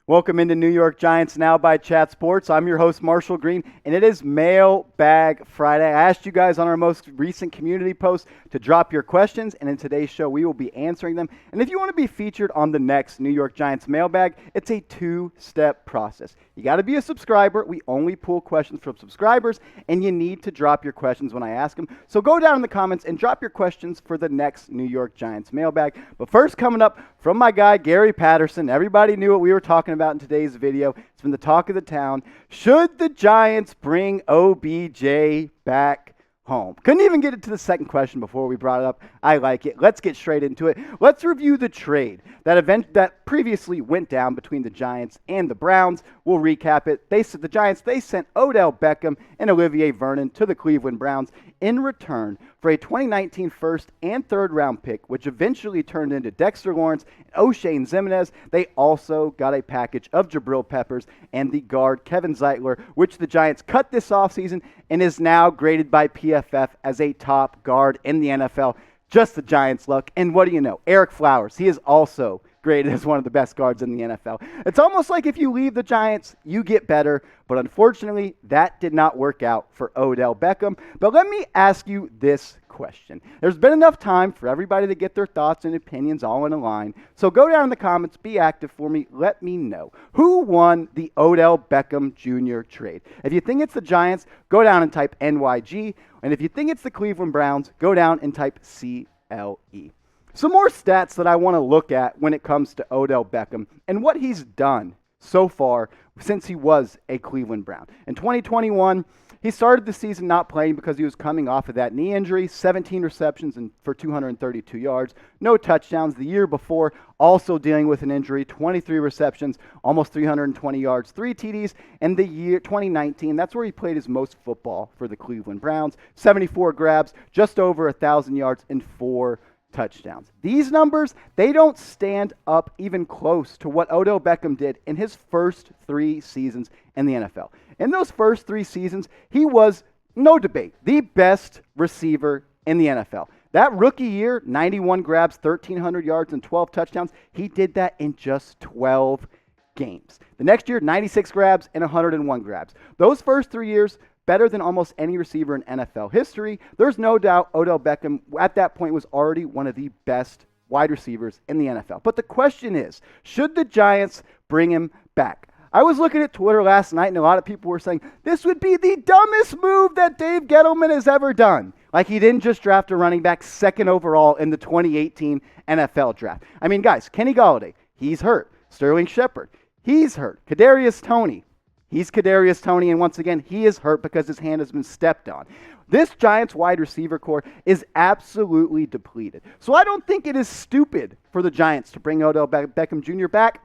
Welcome into New York Giants Now by Chat Sports. I'm your host, Marshall Green, and it is Mailbag Friday. I asked you guys on our most recent community post to drop your questions, and in today's show, we will be answering them. And if you want to be featured on the next New York Giants Mailbag, it's a two-step process. You got to be a subscriber. We only pull questions from subscribers, and you need to drop your questions when I ask them. So go down in the comments and drop your questions for the next New York Giants Mailbag. But first, coming up from my guy, Gary Patterson. Everybody knew what we were talking about in today's video. It's been the talk of the town. Should the Giants bring OBJ back home? Couldn't even get it to the second question before we brought it up. I like it. Let's get straight into it. Let's review the trade that previously went down between the Giants and the Browns. We'll recap it. The Giants sent Odell Beckham and Olivier Vernon to the Cleveland Browns in return for a 2019 first and third round pick, which eventually turned into Dexter Lawrence and O'Shane Ximines. They also got a package of Jabril Peppers and the guard Kevin Zeitler, which the Giants cut this offseason and is now graded by PFF as a top guard in the NFL. Just the Giants' luck. And what do you know? Eric Flowers, he is also graded as one of the best guards in the NFL. It's almost like if you leave the Giants, you get better. But unfortunately, that did not work out for Odell Beckham. But let me ask you this question. There's been enough time for everybody to get their thoughts and opinions all in a line. So go down in the comments, be active for me. Let me know. Who won the Odell Beckham Jr. trade? If you think it's the Giants, go down and type NYG. And if you think it's the Cleveland Browns, go down and type CLE. Some more stats that I want to look at when it comes to Odell Beckham and what he's done so far since he was a Cleveland Brown. In 2021, he started the season not playing because he was coming off of that knee injury, 17 receptions for 232 yards, no touchdowns. The year before, also dealing with an injury, 23 receptions, almost 320 yards, 3 TDs. And the year 2019, that's where he played his most football for the Cleveland Browns, 74 grabs, just over 1,000 yards, and 4 touchdowns. These numbers, they don't stand up even close to what Odell Beckham did in his first 3 seasons in the NFL. In those first 3 seasons, he was, no debate, the best receiver in the NFL. That rookie year, 91 grabs, 1,300 yards, and 12 touchdowns, he did that in just 12 games. The next year, 96 grabs and 101 grabs. Those first 3 years, better than almost any receiver in NFL history. There's no doubt Odell Beckham at that point was already one of the best wide receivers in the NFL. But the question is, should the Giants bring him back? I was looking at Twitter last night, and a lot of people were saying, this would be the dumbest move that Dave Gettleman has ever done. Like he didn't just draft a running back second overall in the 2018 NFL draft. I mean, guys, Kenny Golladay, he's hurt. Sterling Shepard, he's hurt. Kadarius Toney, he's Kadarius Toney, and once again, he is hurt because his hand has been stepped on. This Giants wide receiver core is absolutely depleted. So I don't think it is stupid for the Giants to bring Odell Beckham Jr. back,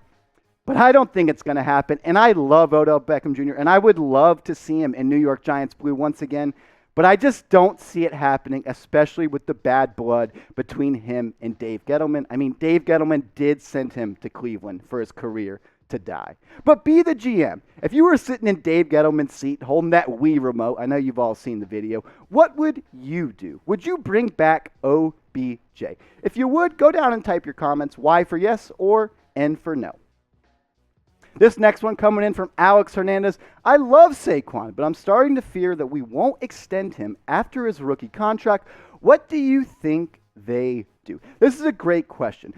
but I don't think it's going to happen. And I love Odell Beckham Jr., and I would love to see him in New York Giants blue once again, but I just don't see it happening, especially with the bad blood between him and Dave Gettleman. I mean, Dave Gettleman did send him to Cleveland for his career to die. But be the GM. If you were sitting in Dave Gettleman's seat holding that Wii remote, I know you've all seen the video, what would you do? Would you bring back OBJ? If you would, go down and type your comments, Y for yes or N for no. This next one coming in from Alex Hernandez. I love Saquon, but I'm starting to fear that we won't extend him after his rookie contract. What do you think they do? This is a great question.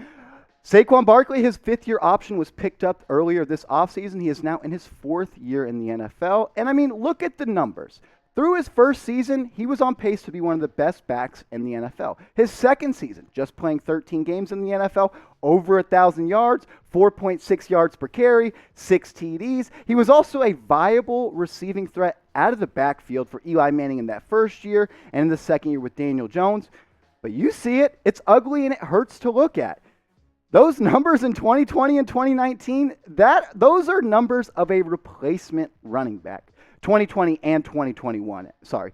Saquon Barkley, his 5th-year option was picked up earlier this offseason. He is now in his 4th year in the NFL. And I mean, look at the numbers. Through his first season, he was on pace to be one of the best backs in the NFL. His second season, just playing 13 games in the NFL, over 1,000 yards, 4.6 yards per carry, 6 TDs. He was also a viable receiving threat out of the backfield for Eli Manning in that first year and in the second year with Daniel Jones. But you see it, it's ugly and it hurts to look at. Those numbers in 2020 and 2019, those are numbers of a replacement running back. 2020 and 2021, sorry.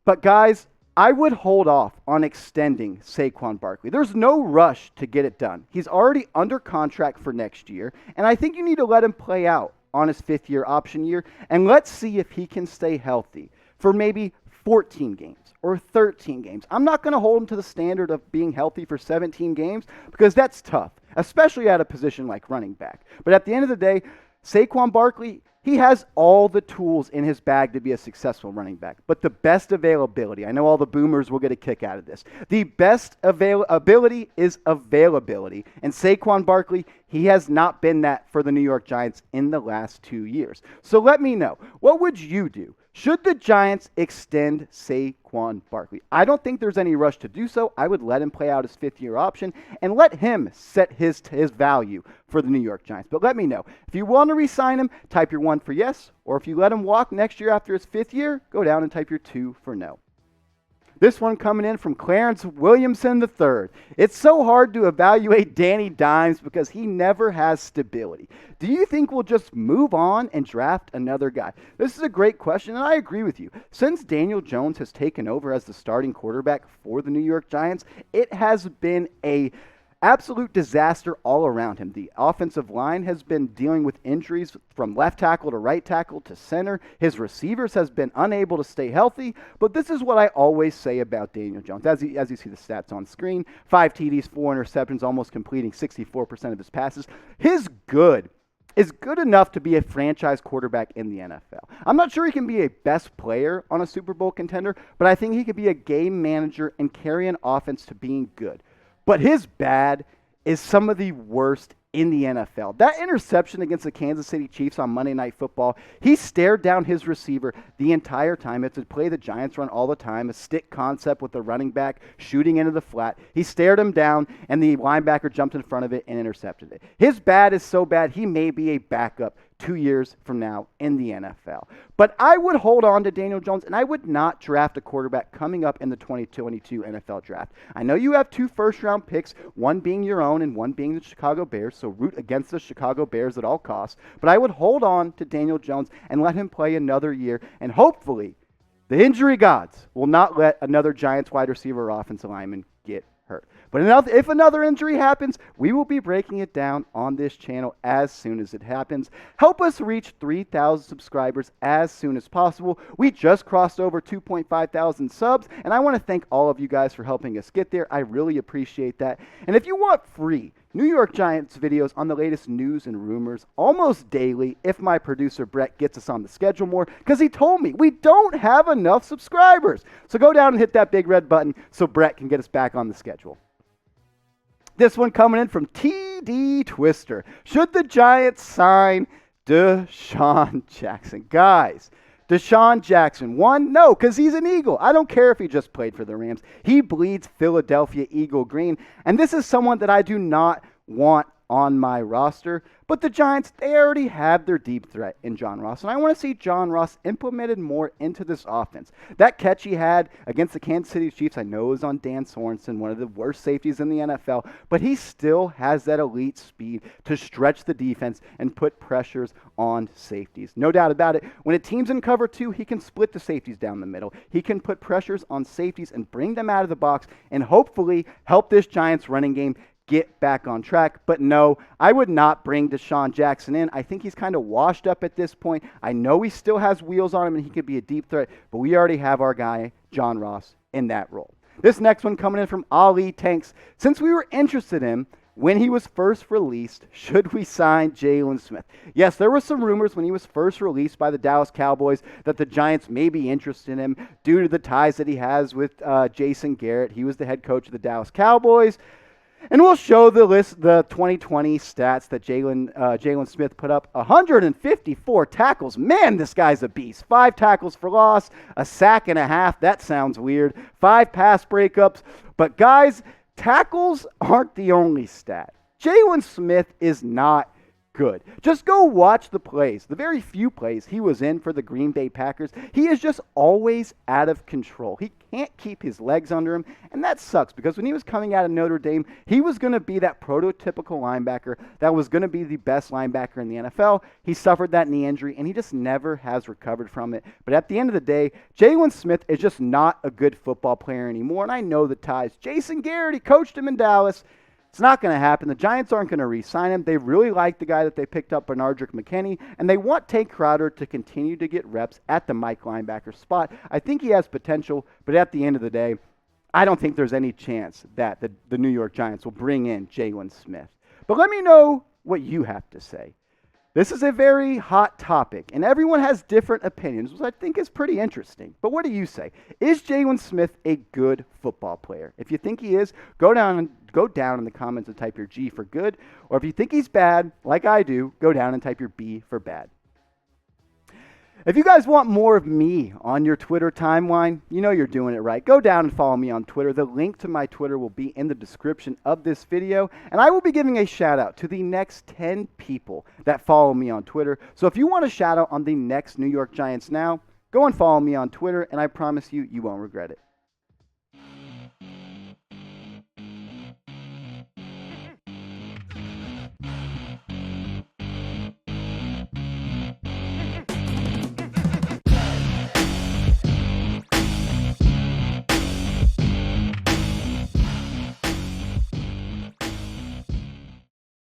But guys, I would hold off on extending Saquon Barkley. There's no rush to get it done. He's already under contract for next year, and I think you need to let him play out on his 5th-year option year, and let's see if he can stay healthy for maybe 14 games or 13 games. I'm not going to hold him to the standard of being healthy for 17 games because that's tough, especially at a position like running back. But at the end of the day, Saquon Barkley, he has all the tools in his bag to be a successful running back, but the best availability, I know all the boomers will get a kick out of this. The best availability is availability. And Saquon Barkley, he has not been that for the New York Giants in the last 2 years. So let me know, what would you do? Should the Giants extend Saquon Barkley? I don't think there's any rush to do so. I would let him play out his fifth-year option and let him set his value for the New York Giants. But let me know. If you want to re-sign him, type your 1 for yes. Or if you let him walk next year after his 5th year, go down and type your 2 for no. This one coming in from Clarence Williamson III. It's so hard to evaluate Danny Dimes because he never has stability. Do you think we'll just move on and draft another guy? This is a great question, and I agree with you. Since Daniel Jones has taken over as the starting quarterback for the New York Giants, it has been a absolute disaster all around him. The offensive line has been dealing with injuries from left tackle to right tackle to center. His receivers has been unable to stay healthy. But this is what I always say about Daniel Jones. As you see the stats on screen, 5 TDs, 4 interceptions, almost completing 64% of his passes. His good is good enough to be a franchise quarterback in the NFL. I'm not sure he can be a best player on a Super Bowl contender, but I think he could be a game manager and carry an offense to being good. But his bad is some of the worst in the NFL. That interception against the Kansas City Chiefs on Monday Night Football, he stared down his receiver the entire time. It's a play the Giants run all the time, a stick concept with the running back shooting into the flat. He stared him down, and the linebacker jumped in front of it and intercepted it. His bad is so bad, he may be a backup 2 years from now in the NFL. But I would hold on to Daniel Jones, and I would not draft a quarterback coming up in the 2022 NFL draft. I know you have 2 first-round picks, one being your own and one being the Chicago Bears, so root against the Chicago Bears at all costs. But I would hold on to Daniel Jones and let him play another year, and hopefully the injury gods will not let another Giants wide receiver or offensive lineman get hurt. But if another injury happens, we will be breaking it down on this channel as soon as it happens. Help us reach 3,000 subscribers as soon as possible. We just crossed over 2.5 thousand subs, and I want to thank all of you guys for helping us get there. I really appreciate that. And if you want free New York Giants videos on the latest news and rumors almost daily, if my producer Brett gets us on the schedule more, because he told me we don't have enough subscribers. So go down and hit that big red button so Brett can get us back on the schedule. This one coming in from TD Twister. Should the Giants sign Desean Jackson? Guys, Desean Jackson, one, no, because he's an Eagle. I don't care if he just played for the Rams. He bleeds Philadelphia Eagle green, and this is someone that I do not want on my roster. But the Giants, they already have their deep threat in John Ross, and I want to see John Ross implemented more into this offense. That catch he had against the Kansas City Chiefs, I know is on Dan Sorensen, one of the worst safeties in the NFL, but he still has that elite speed to stretch the defense and put pressures on safeties. No doubt about it. When a team's in cover 2, he can split the safeties down the middle. He can put pressures on safeties and bring them out of the box and hopefully help this Giants running game get back on track. But no, I would not bring Desean Jackson in. I think he's kind of washed up at this point. I know he still has wheels on him and he could be a deep threat, but we already have our guy, John Ross, in that role. This next one coming in from Ali Tanks. Since we were interested in him when he was first released, should we sign Jaylon Smith? Yes, there were some rumors when he was first released by the Dallas Cowboys that the Giants may be interested in him due to the ties that he has with Jason Garrett. He was the head coach of the Dallas Cowboys. And we'll show the list, the 2020 stats that Jaylon Smith put up. 154 tackles. Man, this guy's a beast. 5 tackles for loss, a sack and a half. That sounds weird. 5 pass breakups. But guys, tackles aren't the only stat. Jaylon Smith is not good. Just go watch the plays. The very few plays he was in for the Green Bay Packers, he is just always out of control. He can't keep his legs under him, and that sucks because when he was coming out of Notre Dame, he was going to be that prototypical linebacker that was going to be the best linebacker in the NFL. He suffered that knee injury, and he just never has recovered from it. But at the end of the day, Jaylon Smith is just not a good football player anymore, and I know the ties. Jason Garrett, he coached him in Dallas. It's not going to happen. The Giants aren't going to re-sign him. They really like the guy that they picked up, Bernardrick McKinney, and they want Tank Crowder to continue to get reps at the Mike linebacker spot. I think he has potential, but at the end of the day, I don't think there's any chance that the New York Giants will bring in Jaylon Smith. But let me know what you have to say. This is a very hot topic, and everyone has different opinions, which I think is pretty interesting. But what do you say? Is Jaylon Smith a good football player? If you think he is, go down in the comments and type your G for good. Or if you think he's bad, like I do, go down and type your B for bad. If you guys want more of me on your Twitter timeline, you know you're doing it right. Go down and follow me on Twitter. The link to my Twitter will be in the description of this video. And I will be giving a shout out to the next 10 people that follow me on Twitter. So if you want a shout out on the next New York Giants Now, go and follow me on Twitter, and I promise you, you won't regret it.